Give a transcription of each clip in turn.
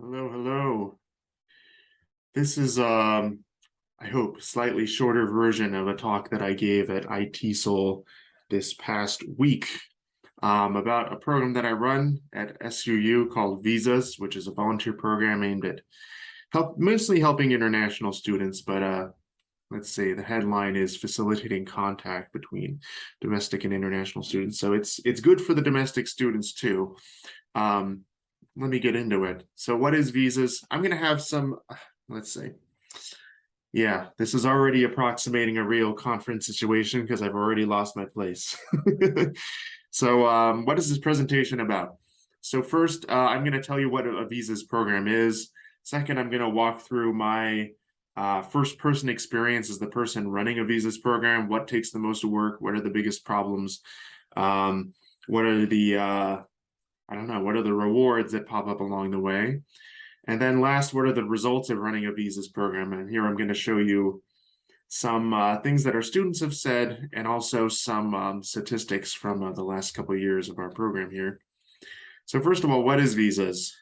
Hello, hello. This is I hope slightly shorter version of a talk that I gave at ITESOL this past week about a program that I run at SUU called VISAS, which is a volunteer program aimed at mostly helping international students, but let's say the headline is facilitating contact between domestic and international students. So it's good for the domestic students too. Um, Let me get into it. So what is visas? I'm going to have some, let's see. Yeah, this is already approximating a real conference situation because I've already lost my place. So what is this presentation about? So first, I'm going to tell you what a visas program is. Second, I'm going to walk through my first person experience as the person running a visas program. What takes the most work? What are the biggest problems? What are the I don't know, what are the rewards that pop up along the way? And then last, what are the results of running a visas program? And here I'm going to show you some things that our students have said, and also some statistics from the last couple of years of our program here. So first of all, what is visas?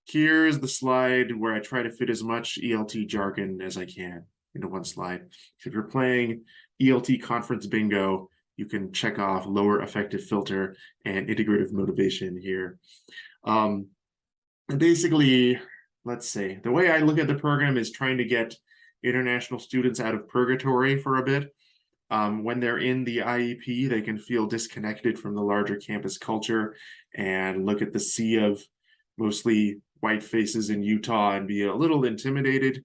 Here's the slide where I try to fit as much ELT jargon as I can into one slide. If you're playing ELT conference bingo, you can check off lower effective filter and integrative motivation here. And basically, let's see, the way I look at the program is trying to get international students out of purgatory for a bit. When they're in the IEP, they can feel disconnected from the larger campus culture and look at the sea of mostly white faces in Utah and be a little intimidated.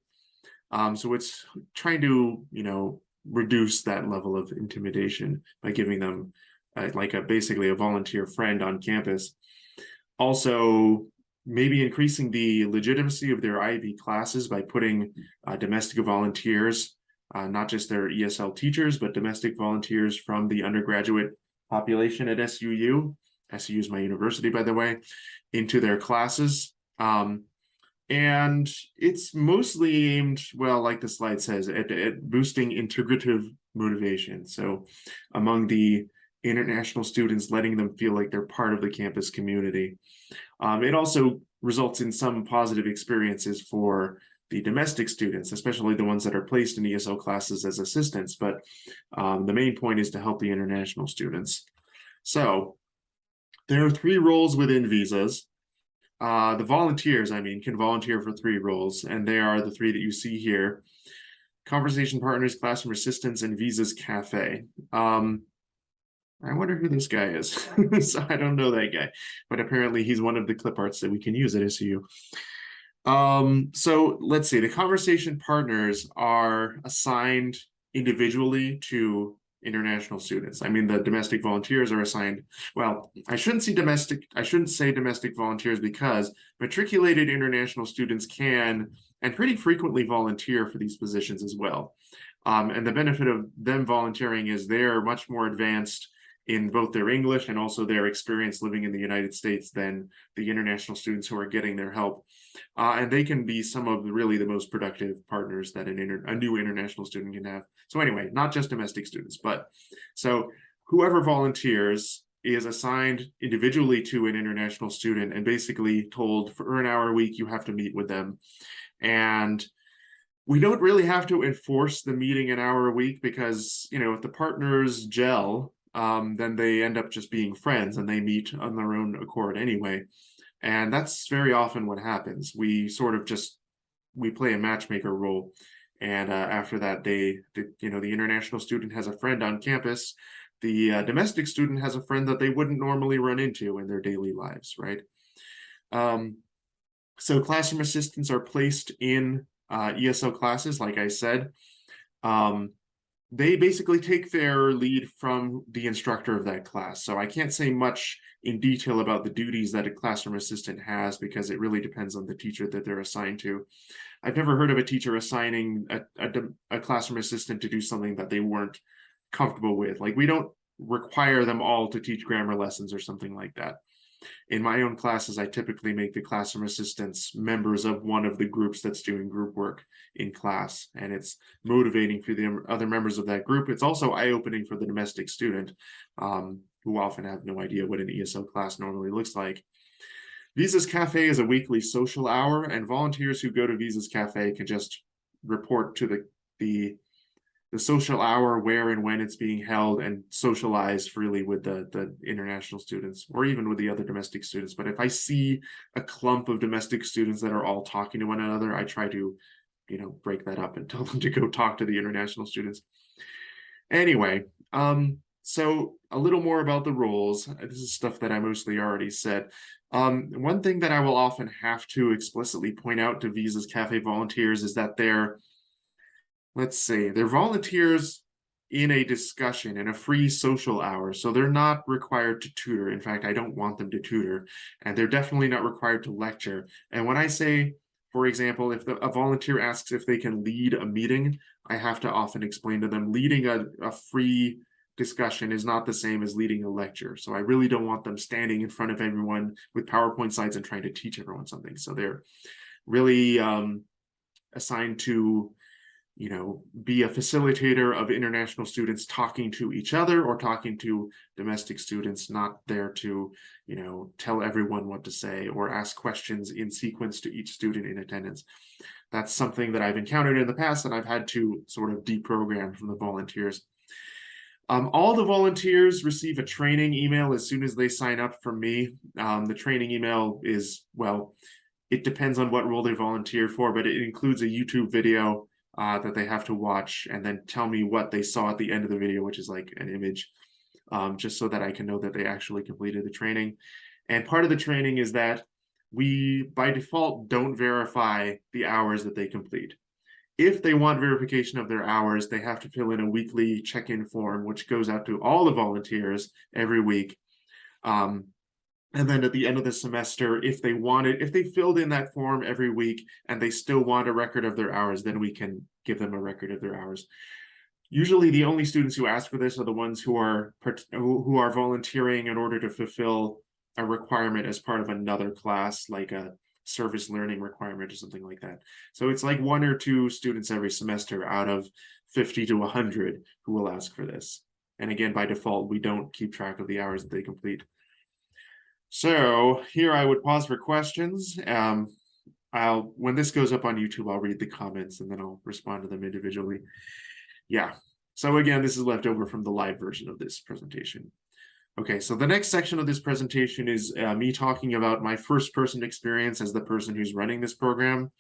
So it's trying to, reduce that level of intimidation by giving them basically a volunteer friend on campus. Also, maybe increasing the legitimacy of their IB classes by putting domestic volunteers, not just their ESL teachers, but domestic volunteers from the undergraduate population at SUU. SUU is my university, by the way, into their classes. And it's mostly aimed, well, like the slide says, at boosting integrative motivation. So among the international students, letting them feel like they're part of the campus community. It also results in some positive experiences for the domestic students, especially the ones that are placed in ESL classes as assistants. But the main point is to help the international students. So there are 3 roles within visas. The volunteers, can volunteer for 3 roles, and they are the 3 that you see here: conversation partners, classroom assistants, and visas cafe. I wonder who this guy is. So I don't know that guy, but apparently he's one of the clip arts that we can use at SU. So let's see, the conversation partners are assigned individually to international students. The domestic volunteers are assigned, well, I shouldn't say domestic volunteers, because matriculated international students can and pretty frequently volunteer for these positions as well. And the benefit of them volunteering is they're much more advanced in both their English and also their experience living in the United States than the international students who are getting their help. And they can be some of really the most productive partners that a new international student can have. So anyway, not just domestic students, but so whoever volunteers is assigned individually to an international student and basically told for an hour a week, you have to meet with them. And we don't really have to enforce the meeting an hour a week because, if the partners gel, then they end up just being friends and they meet on their own accord anyway. And that's very often what happens. We sort of we play a matchmaker role. And after that, the international student has a friend on campus. The domestic student has a friend that they wouldn't normally run into in their daily lives, right? So classroom assistants are placed in ESL classes, like I said. They basically take their lead from the instructor of that class. So I can't say much in detail about the duties that a classroom assistant has because it really depends on the teacher that they're assigned to. I've never heard of a teacher assigning a classroom assistant to do something that they weren't comfortable with. Like, we don't require them all to teach grammar lessons or something like that. In my own classes, I typically make the classroom assistants members of one of the groups that's doing group work in class, and it's motivating for the other members of that group. It's also eye-opening for the domestic student, who often have no idea what an ESL class normally looks like. Visas Cafe is a weekly social hour, and volunteers who go to Visas Cafe can just report to the social hour, where and when it's being held, and socialize freely with the international students or even with the other domestic students. But if I see a clump of domestic students that are all talking to one another, I try to, break that up and tell them to go talk to the international students. Anyway, so a little more about the roles. This is stuff that I mostly already said. One thing that I will often have to explicitly point out to Visas Cafe volunteers is that they're volunteers in a discussion, in a free social hour. So they're not required to tutor. In fact, I don't want them to tutor, and they're definitely not required to lecture. And when I say, for example, if a volunteer asks if they can lead a meeting, I have to often explain to them leading a free discussion is not the same as leading a lecture. So I really don't want them standing in front of everyone with PowerPoint slides and trying to teach everyone something. So they're really assigned to be a facilitator of international students talking to each other or talking to domestic students, not there to, tell everyone what to say or ask questions in sequence to each student in attendance. That's something that I've encountered in the past that I've had to sort of deprogram from the volunteers. All the volunteers receive a training email as soon as they sign up from me. The training email is, well, it depends on what role they volunteer for, but it includes a YouTube video that they have to watch and then tell me what they saw at the end of the video, which is like an image, just so that I can know that they actually completed the training. And part of the training is that we, by default, don't verify the hours that they complete. If they want verification of their hours, they have to fill in a weekly check-in form, which goes out to all the volunteers every week. And then at the end of the semester, if they filled in that form every week and they still want a record of their hours, then we can give them a record of their hours. Usually the only students who ask for this are the ones who are volunteering in order to fulfill a requirement as part of another class, like a service learning requirement or something like that. So it's like 1 or 2 students every semester out of 50 to 100 who will ask for this. And again, by default, we don't keep track of the hours that they complete. So here I would pause for questions. When this goes up on YouTube, I'll read the comments and then I'll respond to them individually. Yeah. So again, this is left over from the live version of this presentation. Okay, so the next section of this presentation is me talking about my first person experience as the person who's running this program.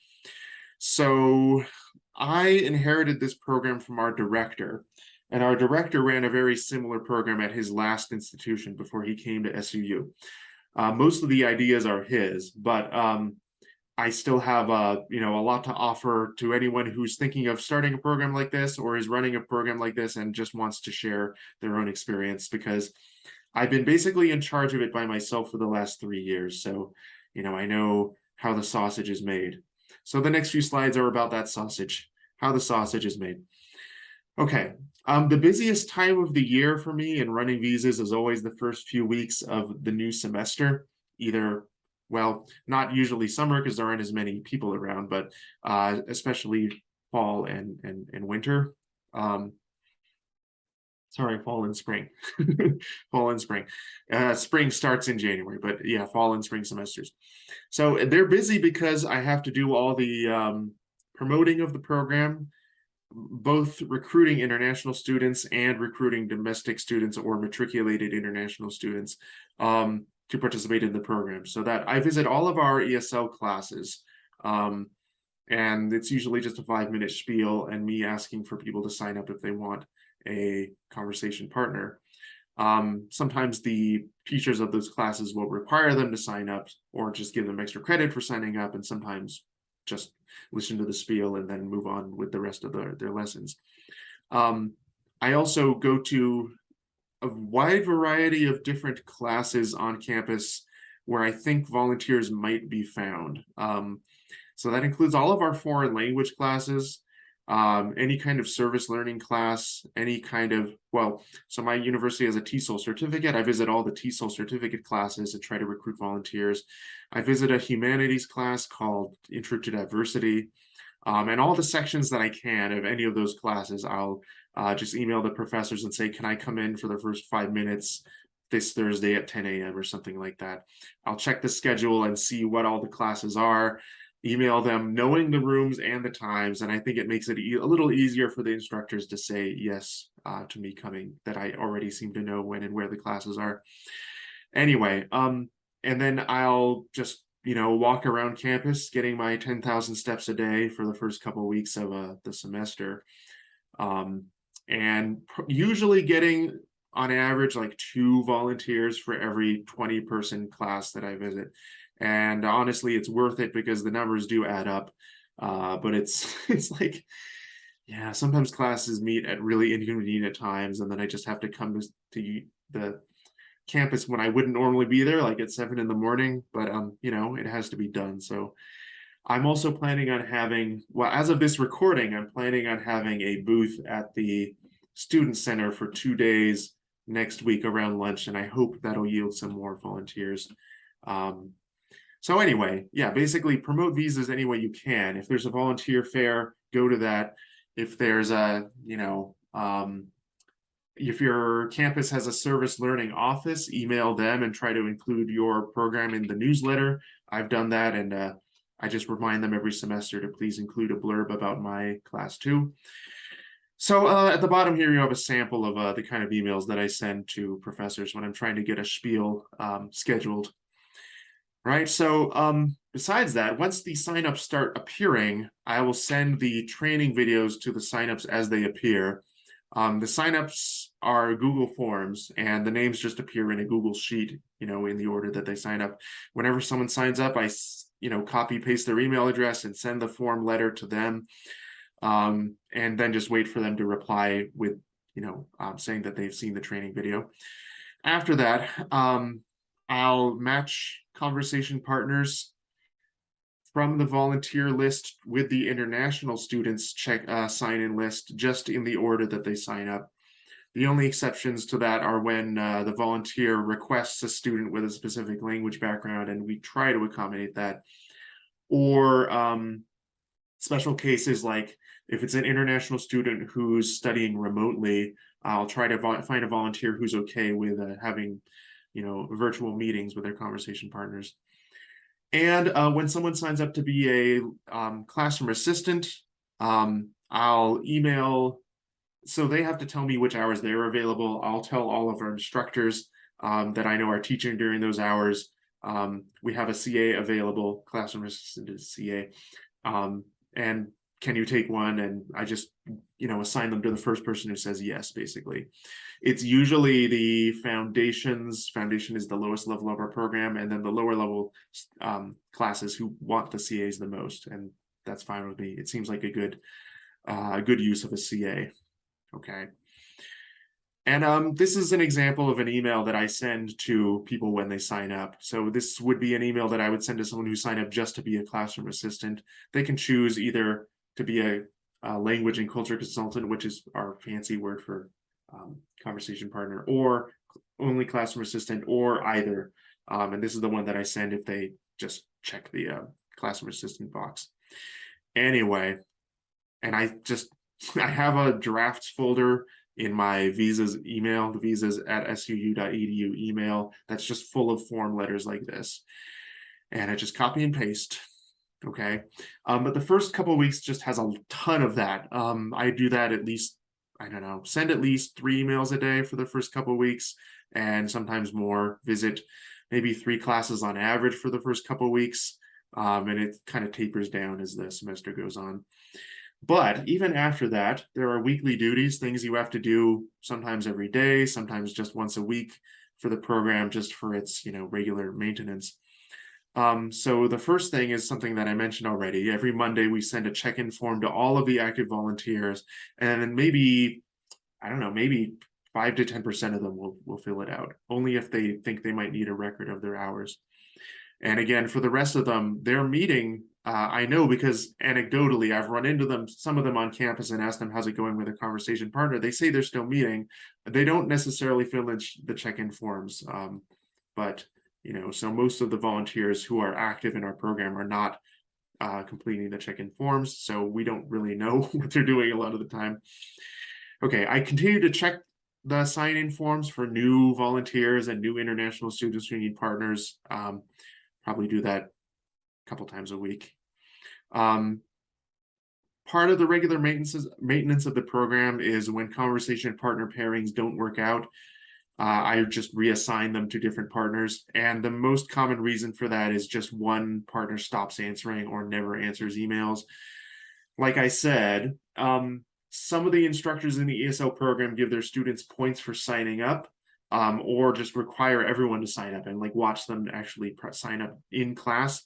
So I inherited this program from our director, and our director ran a very similar program at his last institution before he came to SUU. Most of the ideas are his, but I still have a lot to offer to anyone who's thinking of starting a program like this or is running a program like this and just wants to share their own experience, because I've been basically in charge of it by myself for the last 3 years. So, I know how the sausage is made. So the next few slides are about that sausage, how the sausage is made. Okay, the busiest time of the year for me in running visas is always the first few weeks of the new semester, well, not usually summer because there aren't as many people around, but especially fall and winter. Sorry, fall and spring. Fall and spring. Spring starts in January, but yeah, fall and spring semesters. So they're busy because I have to do all the promoting of the program, both recruiting international students and recruiting domestic students or matriculated international students to participate in the program. So that I visit all of our ESL classes, and it's usually just a 5-minute spiel and me asking for people to sign up if they want a conversation partner. Sometimes the teachers of those classes will require them to sign up or just give them extra credit for signing up, and sometimes just listen to the spiel and then move on with the rest of their lessons. I also go to a wide variety of different classes on campus where I think volunteers might be found. So that includes all of our foreign language classes, any kind of service learning class, any kind of, so my university has a TESOL certificate. I visit all the TESOL certificate classes and try to recruit volunteers. I visit a humanities class called Intro to Diversity, and all the sections that I can of any of those classes, I'll just email the professors and say, can I come in for the first 5 minutes, this Thursday at 10 a.m. or something like that. I'll check the schedule and see what all the classes are, email them knowing the rooms and the times, and I think it makes it a little easier for the instructors to say yes to me coming, that I already seem to know when and where the classes are. Anyway, and then I'll just walk around campus getting my 10,000 steps a day for the first couple of weeks of the semester, and usually getting on average like 2 volunteers for every 20-person class that I visit. And honestly, it's worth it because the numbers do add up. But it's like, yeah, sometimes classes meet at really inconvenient times, and then I just have to come to the campus when I wouldn't normally be there, like at 7 in the morning. But it has to be done. So I'm also planning on having, well, as of this recording, I'm planning on having a booth at the Student Center for 2 days next week around lunch, and I hope that'll yield some more volunteers. So anyway, yeah, basically promote visas any way you can. If there's a volunteer fair, go to that. If there's a, if your campus has a service learning office, email them and try to include your program in the newsletter. I've done that, and I just remind them every semester to please include a blurb about my class too. So at the bottom here, you have a sample of the kind of emails that I send to professors when I'm trying to get a spiel scheduled. Right, so besides that, once the signups start appearing, I will send the training videos to the signups as they appear. The signups are Google Forms, and the names just appear in a Google Sheet, in the order that they sign up. Whenever someone signs up, I, copy paste their email address and send the form letter to them, and then just wait for them to reply with, saying that they've seen the training video. After that, I'll match conversation partners from the volunteer list with the international students sign-in list, just in the order that they sign up. The only exceptions to that are when the volunteer requests a student with a specific language background, and we try to accommodate that. Or special cases like if it's an international student who's studying remotely, I'll try to find a volunteer who's okay with having virtual meetings with their conversation partners. And when someone signs up to be a classroom assistant, I'll email, so they have to tell me which hours they're available. I'll tell all of our instructors that I know are teaching during those hours. We have a CA available, classroom assistant is CA, and can you take one? And I just, assign them to the first person who says yes, basically. It's usually the foundations. Foundation is the lowest level of our program, and then the lower level classes who want the CAs the most, and that's fine with me. It seems like a good use of a CA. Okay. And this is an example of an email that I send to people when they sign up. So this would be an email that I would send to someone who signed up just to be a classroom assistant. They can choose either to be a language and culture consultant, which is our fancy word for conversation partner, or only classroom assistant, or either. And this is the one that I send if they just check the classroom assistant box. Anyway, and I have a drafts folder in my visas email, the visas@suu.edu email, that's just full of form letters like this. And I just copy and paste. Okay. But the first couple of weeks just has a ton of that. I do that at least, I don't know, send at least 3 emails a day for the first couple of weeks, and sometimes more. Visit maybe 3 classes on average for the first couple of weeks. And it kind of tapers down as the semester goes on. But even after that, there are weekly duties, things you have to do sometimes every day, sometimes just once a week for the program, just for its, regular maintenance. So the first thing is something that I mentioned already. Every Monday, we send a check-in form to all of the active volunteers, and then maybe, I don't know, maybe 5 to 10% of them will fill it out, only if they think they might need a record of their hours. And again, for the rest of them, they're meeting. I know because anecdotally, I've run into them, some of them on campus, and asked them, how's it going with a conversation partner? They say they're still meeting. They don't necessarily fill in the check-in forms, but so most of the volunteers who are active in our program are not completing the check-in forms, so we don't really know what they're doing a lot of the time. Okay, I continue to check the sign-in forms for new volunteers and new international students who need partners. Probably do that a couple times a week. Part of the regular maintenance of the program is when conversation partner pairings don't work out, I just reassign them to different partners. And the most common reason for that is just one partner stops answering or never answers emails. Like I said, some of the instructors in the ESL program give their students points for signing up, or just require everyone to sign up and like watch them actually sign up in class.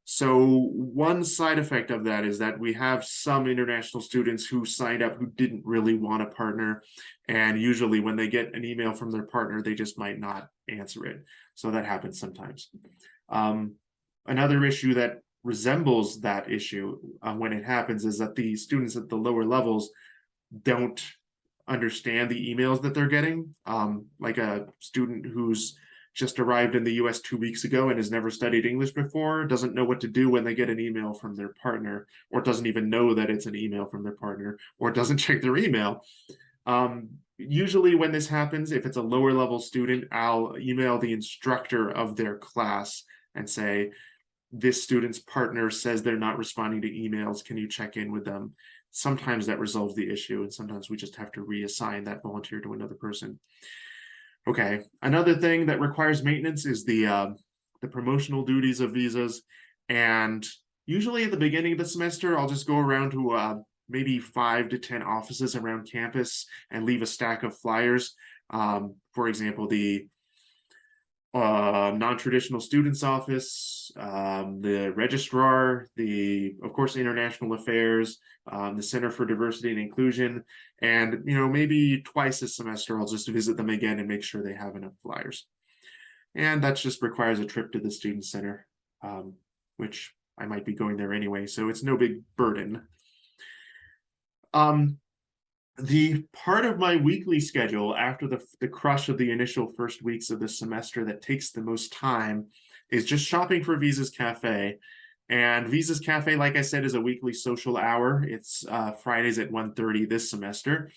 So one side effect of that is that we have some international students who signed up who didn't really want a partner. And usually when they get an email from their partner, they just might not answer it. So that happens sometimes. Another issue that resembles that issue when it happens is that the students at the lower levels don't understand the emails that they're getting. Like a student who's just arrived in the US 2 weeks ago and has never studied English before, doesn't know what to do when they get an email from their partner, or doesn't even know that it's an email from their partner, or doesn't check their email. Usually when this happens, if it's a lower level student, I'll email the instructor of their class and say, this student's partner says they're not responding to emails. Can you check in with them? Sometimes that resolves the issue, and sometimes we just have to reassign that volunteer to another person. Okay, another thing that requires maintenance is the promotional duties of visas. And usually at the beginning of the semester, I'll just go around to maybe 5 to 10 offices around campus and leave a stack of flyers. For example, the non-traditional students office, the registrar, of course, international affairs, the Center for Diversity and Inclusion, and maybe twice a semester I'll just visit them again and make sure they have enough flyers. And that just requires a trip to the student center, which I might be going there anyway, so it's no big burden. The part of my weekly schedule after the crush of the initial first weeks of the semester that takes the most time is just shopping for Visas Cafe. And Visas Cafe, like I said, is a weekly social hour. It's Fridays at 1:30 this semester.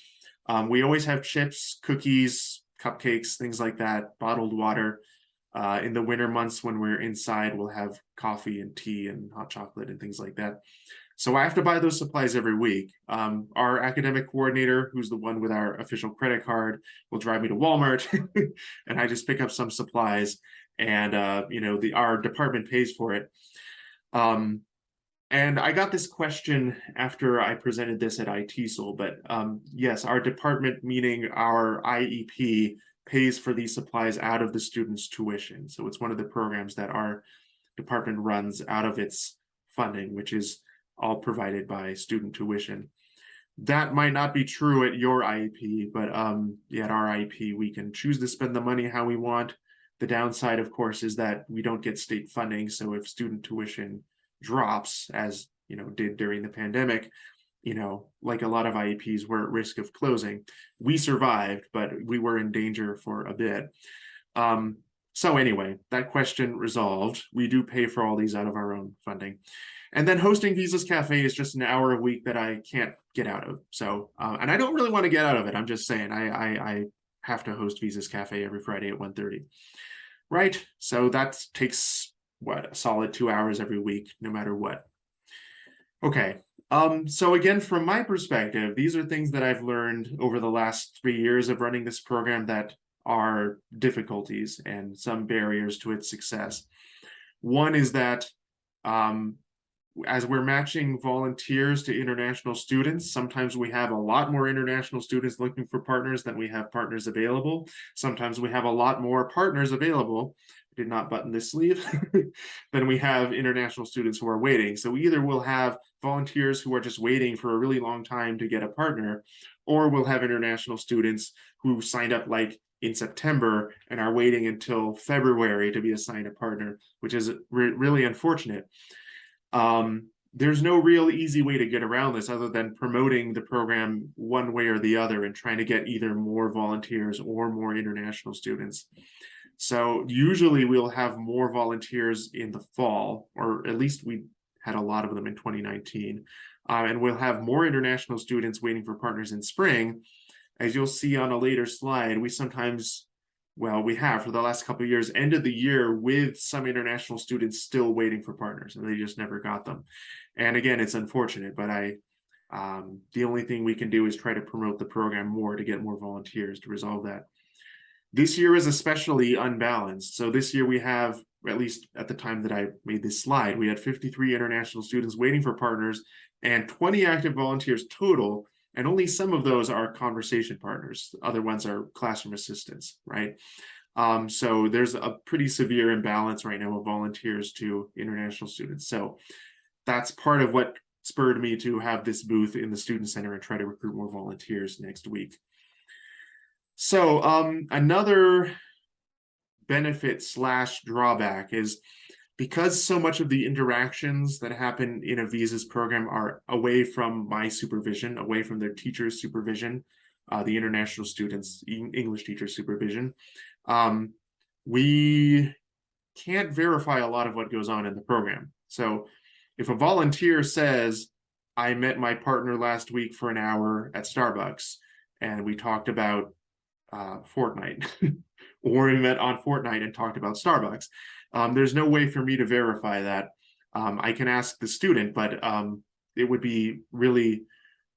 We always have chips, cookies, cupcakes, things like that, bottled water. In the winter months when we're inside, we'll have coffee and tea and hot chocolate and things like that. So I have to buy those supplies every week. Our academic coordinator, who's the one with our official credit card, will drive me to Walmart and I just pick up some supplies, and our department pays for it. And I got this question after I presented this at ITESOL, but yes, our department, meaning our IEP, pays for these supplies out of the student's tuition. So it's one of the programs that our department runs out of its funding, which is all provided by student tuition. That might not be true at your IEP, but yeah, at our IEP, we can choose to spend the money how we want. The downside, of course, is that we don't get state funding. So if student tuition drops, as did during the pandemic, like a lot of IEPs were at risk of closing. We survived, but we were in danger for a bit. So anyway, that question resolved. We do pay for all these out of our own funding. And then hosting Visas Cafe is just an hour a week that I can't get out of. So, and I don't really want to get out of it. I'm just saying I have to host Visas Cafe every Friday at 1:30. Right? So that takes, what, a solid 2 hours every week, no matter what. Okay. So again, from my perspective, these are things that I've learned over the last 3 years of running this program that are difficulties and some barriers to its success. One is that as we're matching volunteers to international students, sometimes we have a lot more international students looking for partners than we have partners available. Sometimes we have a lot more partners available, did not button this sleeve, than we have international students who are waiting. So either we'll have volunteers who are just waiting for a really long time to get a partner, or we'll have international students who signed up like in September and are waiting until February to be assigned a partner, which is really unfortunate. There's no real easy way to get around this other than promoting the program one way or the other and trying to get either more volunteers or more international students. So usually we'll have more volunteers in the fall, or at least we had a lot of them in 2019. And we'll have more international students waiting for partners in spring. as you'll see on a later slide, we sometimes, well, we have for the last couple of years, ended the year with some international students still waiting for partners, and they just never got them. And again, it's unfortunate, but the only thing we can do is try to promote the program more to get more volunteers to resolve that. This year is especially unbalanced. So this year we have, at least at the time that I made this slide, we had 53 international students waiting for partners and 20 active volunteers total. And only some of those are conversation partners. The other ones are classroom assistants, right? So there's a pretty severe imbalance right now of volunteers to international students. So that's part of what spurred me to have this booth in the Student Center and try to recruit more volunteers next week. So another benefit / drawback is because so much of the interactions that happen in a VISAS program are away from my supervision, away from their teacher's supervision, the international students' English teacher supervision, we can't verify a lot of what goes on in the program. So if a volunteer says, I met my partner last week for an hour at Starbucks, and we talked about Fortnite, or we met on Fortnite and talked about Starbucks, there's no way for me to verify that. I can ask the student, but it would be really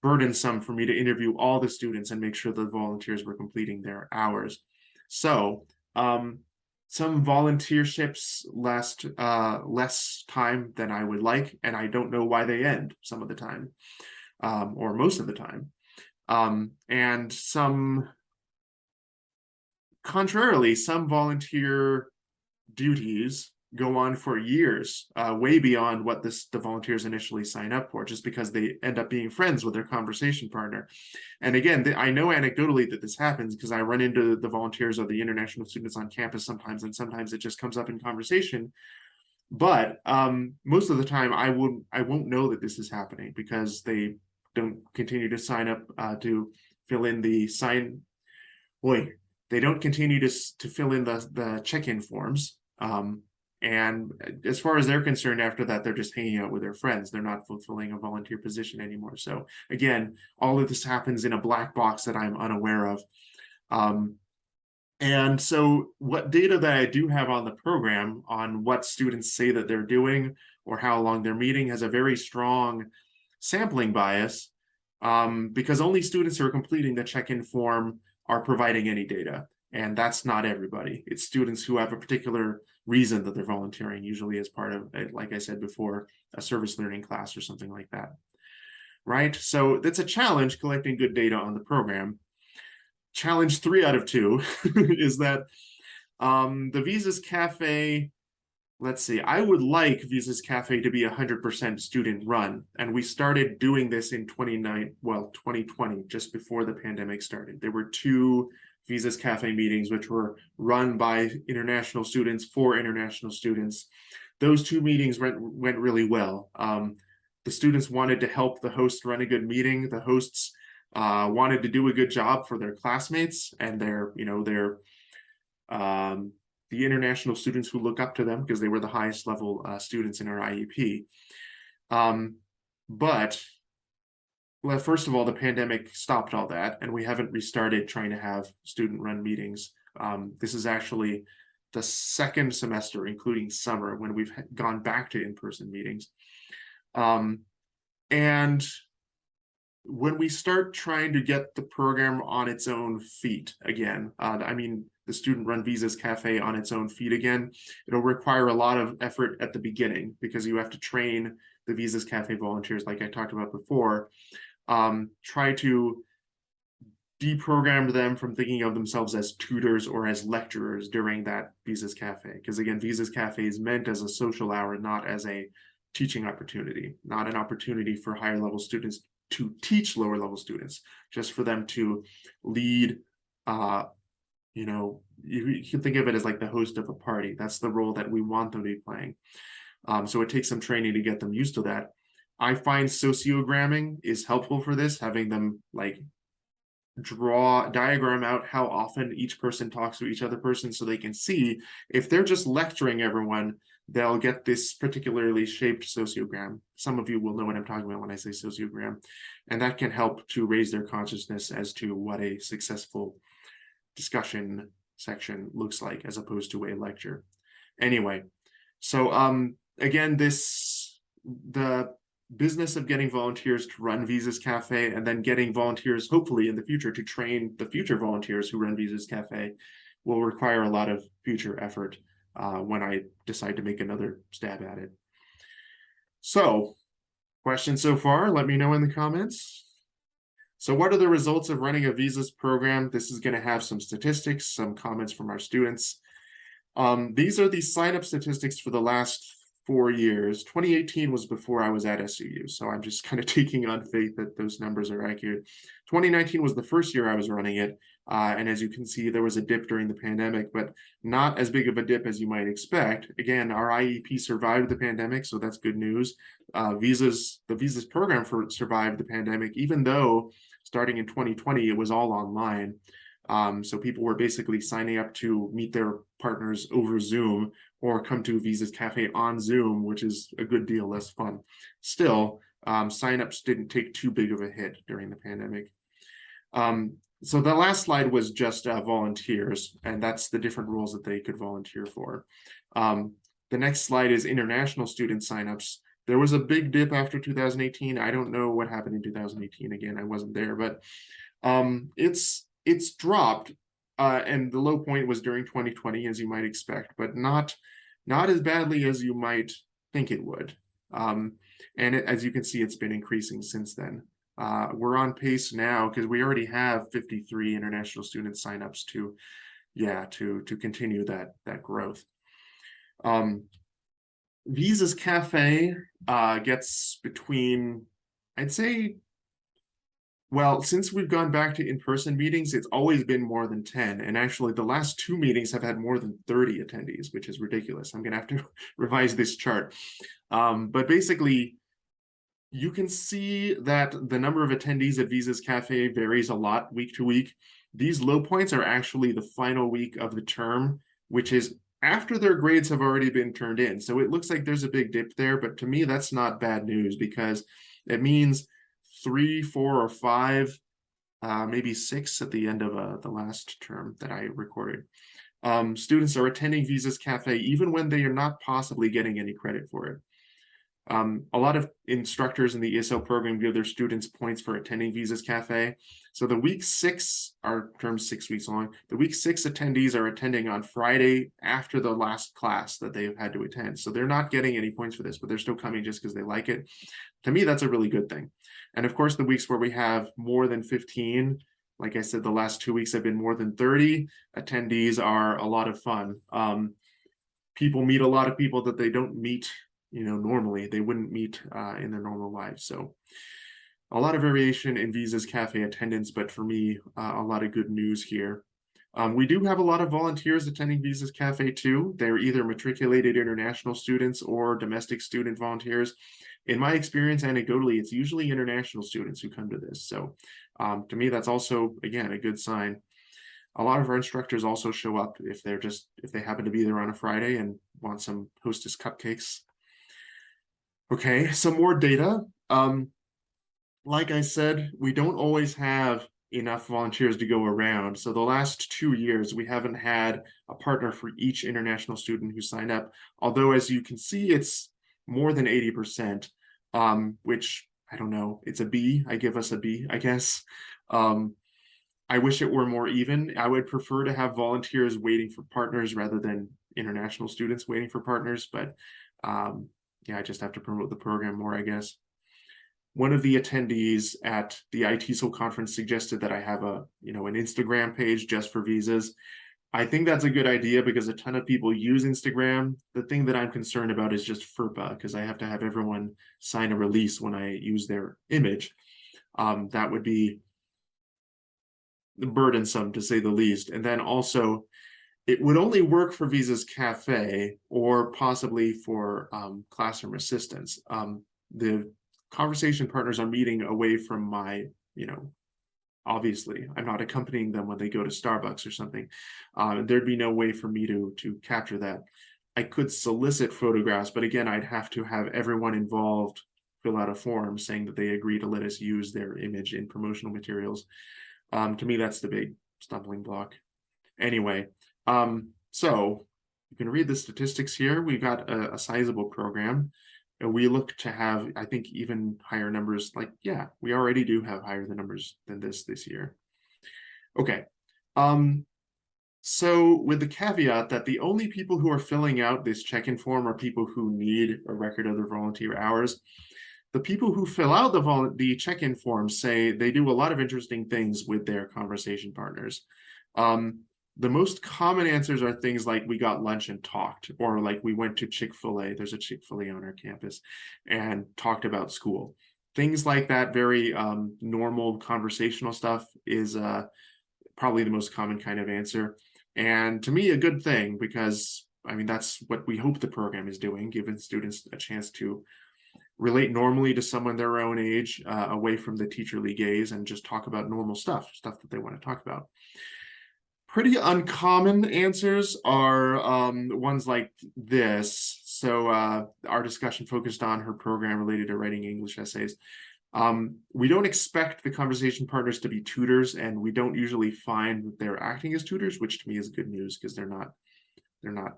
burdensome for me to interview all the students and make sure the volunteers were completing their hours. So some volunteerships last less time than I would like, and I don't know why they end some of the time, or most of the time. And contrarily, some volunteer duties go on for years, way beyond what the volunteers initially sign up for, just because they end up being friends with their conversation partner. And again, I know anecdotally that this happens because I run into the volunteers or the international students on campus sometimes, and sometimes it just comes up in conversation. But most of the time, I won't know that this is happening because they don't continue to sign up to fill in the they don't continue to fill in the check-in forms. And as far as they're concerned, after that, they're just hanging out with their friends. They're not fulfilling a volunteer position anymore. So again, all of this happens in a black box that I'm unaware of. And so what data that I do have on the program on what students say that they're doing or how long they're meeting has a very strong sampling bias, because only students who are completing the check-in form are providing any data. And that's not everybody. It's students who have a particular reason that they're volunteering, usually as part of, like I said before, a service learning class or something like that, right? So that's a challenge collecting good data on the program. Challenge 3 out of 2 is that the VISAS Cafe, let's see, I would like VISAS Cafe to be 100% student run. And we started doing this in 2020, just before the pandemic started. There were 2 VISAS Cafe meetings, which were run by international students for international students. Those 2 meetings went really well. The students wanted to help the host run a good meeting. The hosts wanted to do a good job for their classmates and the international students who look up to them because they were the highest level students in our IEP. But well, first of all, the pandemic stopped all that, and we haven't restarted trying to have student-run meetings. This is actually the 2nd semester, including summer, when we've gone back to in-person meetings. And when we start trying to get the program on its own feet again, I mean, the student-run VISAS Cafe on its own feet again, it'll require a lot of effort at the beginning because you have to train the VISAS Cafe volunteers, like I talked about before. Try to deprogram them from thinking of themselves as tutors or as lecturers during that VISAS Cafe. Because again, VISAS Cafe is meant as a social hour, not as a teaching opportunity, not an opportunity for higher level students to teach lower level students, just for them to lead. You can think of it as like the host of a party. That's the role that we want them to be playing. So it takes some training to get them used to that. I find sociogramming is helpful for this, having them like diagram out how often each person talks to each other person so they can see if they're just lecturing everyone, they'll get this particularly shaped sociogram. Some of you will know what I'm talking about when I say sociogram, and that can help to raise their consciousness as to what a successful discussion section looks like as opposed to a lecture. Anyway, so again, the business of getting volunteers to run Visas Cafe and then getting volunteers, hopefully in the future, to train the future volunteers who run Visas Cafe will require a lot of future effort when I decide to make another stab at it. So, questions so far? Let me know in the comments. So what are the results of running a Visas program? This is going to have some statistics, some comments from our students. These are the sign-up statistics for the last 4 years. 2018 was before I was at SUU, so I'm just kind of taking on faith that those numbers are accurate. 2019 was the first year I was running it, and as you can see, there was a dip during the pandemic, but not as big of a dip as you might expect. Again, our IEP survived the pandemic, so that's good news. The Visas program survived the pandemic, even though starting in 2020, it was all online. So people were basically signing up to meet their partners over Zoom or come to Visas Cafe on Zoom, which is a good deal less fun. Still, signups didn't take too big of a hit during the pandemic. So the last slide was just volunteers, and that's the different roles that they could volunteer for. The next slide is international student signups. There was a big dip after 2018. I don't know what happened in 2018. Again, I wasn't there, but it's dropped, and the low point was during 2020, as you might expect, but not as badly as you might think it would. As you can see, it's been increasing since then. We're on pace now because we already have 53 international student signups to continue that growth. Visas Cafe gets between, I'd say, well, since we've gone back to in-person meetings, it's always been more than 10. And actually, the last 2 meetings have had more than 30 attendees, which is ridiculous. I'm going to have to revise this chart. But basically, you can see that the number of attendees at Visas Cafe varies a lot week to week. These low points are actually the final week of the term, which is after their grades have already been turned in. So it looks like there's a big dip there, but to me, that's not bad news because it means 3, 4, or 5, maybe 6 at the end of the last term that I recorded. Students are attending Visas Cafe even when they are not possibly getting any credit for it. A lot of instructors in the ITESOL program give their students points for attending Visas Cafe. So the week 6, our term's 6 weeks long, the week 6 attendees are attending on Friday after the last class that they've had to attend. So they're not getting any points for this, but they're still coming just because they like it. To me, that's a really good thing. And of course, the weeks where we have more than 15, like I said, the last 2 weeks have been more than 30, attendees are a lot of fun. People meet a lot of people that they don't meet normally. They wouldn't meet in their normal lives. So a lot of variation in Visas Cafe attendance, but for me, a lot of good news here. We do have a lot of volunteers attending Visas Cafe too. They're either matriculated international students or domestic student volunteers. In my experience, anecdotally, it's usually international students who come to this. So to me, that's also, again, a good sign. A lot of our instructors also show up if they happen to be there on a Friday and want some Hostess cupcakes. Okay, some more data. Like I said, we don't always have enough volunteers to go around. So the last 2 years, we haven't had a partner for each international student who signed up. Although, as you can see, it's more than 80%, which I don't know, it's a B. I give us a B, I guess. I wish it were more even. I would prefer to have volunteers waiting for partners rather than international students waiting for partners, but yeah, I just have to promote the program more, I guess. One of the attendees at the ITESOL conference suggested that I have an Instagram page just for visas. I think that's a good idea because a ton of people use Instagram. The thing that I'm concerned about is just FERPA, because I have to have everyone sign a release when I use their image. That would be burdensome, to say the least. And then also, it would only work for Visas Cafe or possibly for classroom assistants. The conversation partners are meeting away from my, obviously, I'm not accompanying them when they go to Starbucks or something. There'd be no way for me to capture that. I could solicit photographs, but again, I'd have to have everyone involved fill out a form saying that they agree to let us use their image in promotional materials. To me, that's the big stumbling block. Anyway, so you can read the statistics here. We've got a sizable program. And we look to have, I think, even higher numbers. Like, yeah, we already do have higher the numbers than this year. Okay. So with the caveat that the only people who are filling out this check-in form are people who need a record of their volunteer hours. The people who fill out the check-in forms say they do a lot of interesting things with their conversation partners. The most common answers are things like we got lunch and talked, or like we went to Chick-fil-A. There's a Chick-fil-A on our campus, and talked about school. Things like that, very normal conversational stuff is probably the most common kind of answer. And to me, a good thing, because I mean, that's what we hope the program is doing, giving students a chance to relate normally to someone their own age, away from the teacherly gaze, and just talk about normal stuff that they want to talk about. Pretty uncommon answers are ones like this. So our discussion focused on her program related to writing English essays. We don't expect the conversation partners to be tutors, and we don't usually find that they're acting as tutors, which to me is good news because they're not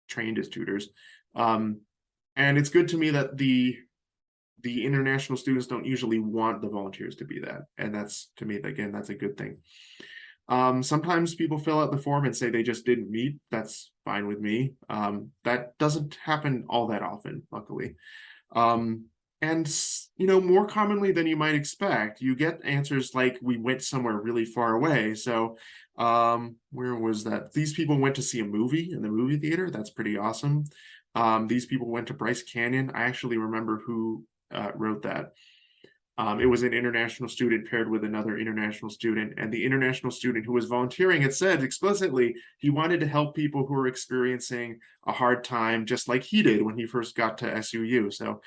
trained as tutors. And it's good to me that the international students don't usually want the volunteers to be that. And that's, to me, again, that's a good thing. Sometimes people fill out the form and say they just didn't meet. That's fine with me. That doesn't happen all that often, luckily. And, you know, more commonly than you might expect, you get answers like we went somewhere really far away. So where was that? These people went to see a movie in the movie theater. That's pretty awesome. These people went to Bryce Canyon. I actually remember who wrote that. It was an international student paired with another international student, and the international student who was volunteering had said explicitly he wanted to help people who were experiencing a hard time, just like he did when he first got to SUU. So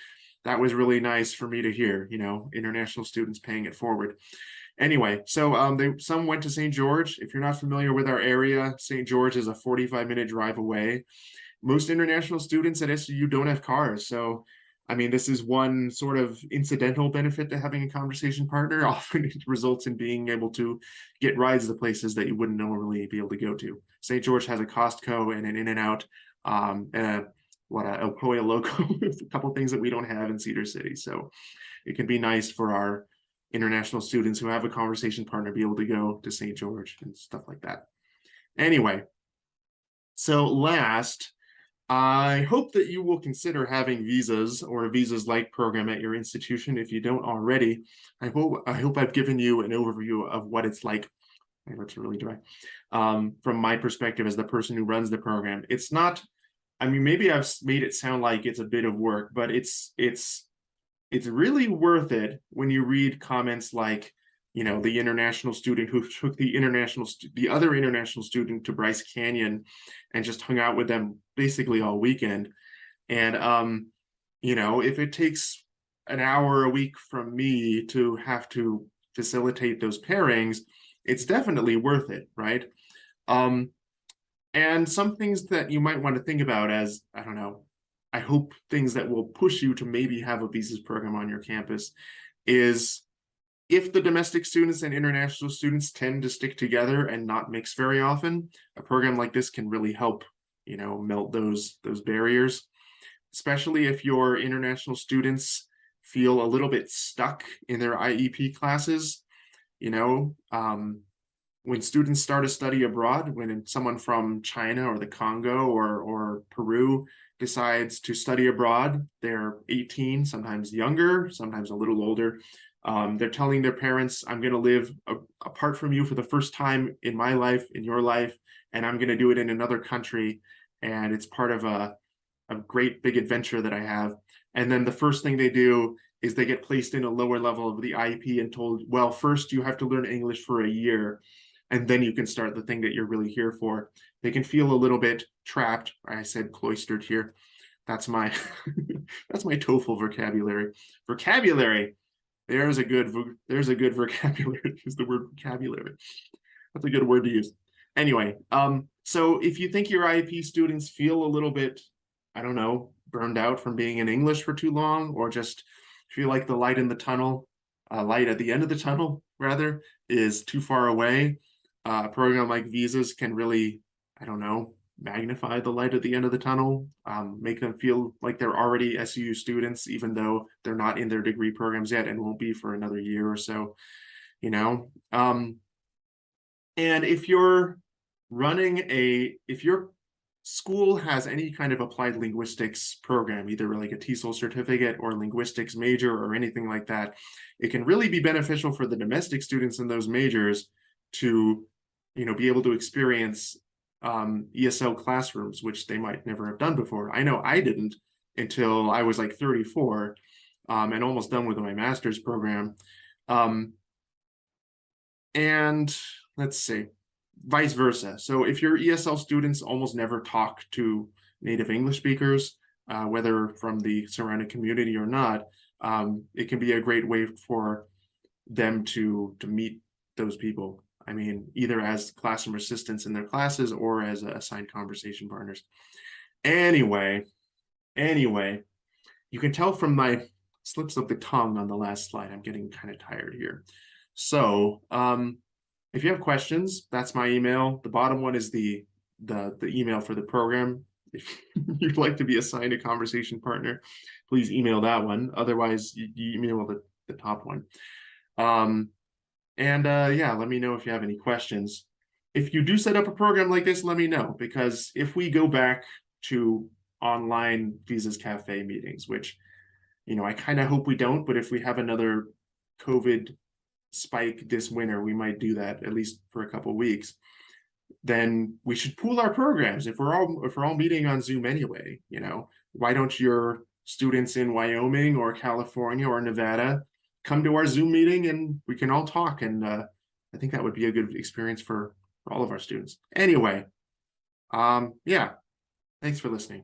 that was really nice for me to hear, you know, international students paying it forward. Anyway, so some went to St. George. If you're not familiar with our area, St. George is a 45-minute drive away. Most international students at SUU don't have cars, so I mean, this is one sort of incidental benefit to having a conversation partner. Often it results in being able to get rides to places that you wouldn't normally be able to go to. St. George has a Costco and an In-N-Out, and a El Pollo Loco, a couple things that we don't have in Cedar City. So it can be nice for our international students who have a conversation partner be able to go to St. George and stuff like that. Anyway, so last, I hope that you will consider having visas or a visas-like program at your institution. If you don't already, I hope I've given you an overview of what it's like. My lips are really dry. From my perspective as the person who runs the program, it's not, I mean, maybe I've made it sound like it's a bit of work, but it's really worth it when you read comments like, you know, the international student who took the other international student to Bryce Canyon and just hung out with them basically all weekend. And you know, if it takes an hour a week from me to have to facilitate those pairings, it's definitely worth it, right? And some things that you might want to think about as, I don't know, I hope things that will push you to maybe have a visas program on your campus is, if the domestic students and international students tend to stick together and not mix very often, a program like this can really help, you know, melt those barriers, especially if your international students feel a little bit stuck in their IEP classes. You know, when students start a study abroad, when someone from China or the Congo or Peru decides to study abroad, they're 18, sometimes younger, sometimes a little older. They're telling their parents, I'm going to live apart from you for the first time in my life, in your life, and I'm going to do it in another country. And it's part of a great big adventure that I have. And then the first thing they do is they get placed in a lower level of the IEP and told, well, first you have to learn English for a year, and then you can start the thing that you're really here for. They can feel a little bit trapped. I said cloistered here. That's my that's my TOEFL vocabulary. Vocabulary. There's a good vocabulary. Use the word vocabulary. That's a good word to use. Anyway, so if you think your IEP students feel a little bit, I don't know, burned out from being in English for too long, or just feel like the light in the tunnel, light at the end of the tunnel, rather, is too far away, a program like VISAS can really, I don't know, magnify the light at the end of the tunnel, make them feel like they're already SUU students, even though they're not in their degree programs yet and won't be for another year or so, you know. And if you're if your school has any kind of applied linguistics program, either like a TESOL certificate or linguistics major or anything like that, it can really be beneficial for the domestic students in those majors to, be able to experience ESL classrooms, which they might never have done before. I know I didn't until I was like 34 and almost done with my master's program. And let's see, vice versa. So if your ESL students almost never talk to native English speakers, whether from the surrounding community or not, it can be a great way for them to meet those people. I mean, either as classroom assistants in their classes or as assigned conversation partners. Anyway, you can tell from my slips of the tongue on the last slide, I'm getting kind of tired here. So if you have questions, that's my email. The bottom one is the email for the program. If you'd like to be assigned a conversation partner, please email that one. Otherwise, you email the top one. Yeah, let me know if you have any questions. If you do set up a program like this, let me know, because if we go back to online Visas Cafe meetings, which, I kind of hope we don't, but if we have another COVID spike this winter, we might do that at least for a couple of weeks. Then we should pool our programs. If we're all meeting on Zoom anyway, why don't your students in Wyoming or California or Nevada come to our Zoom meeting and we can all talk? And I think that would be a good experience for all of our students. Anyway, yeah, thanks for listening.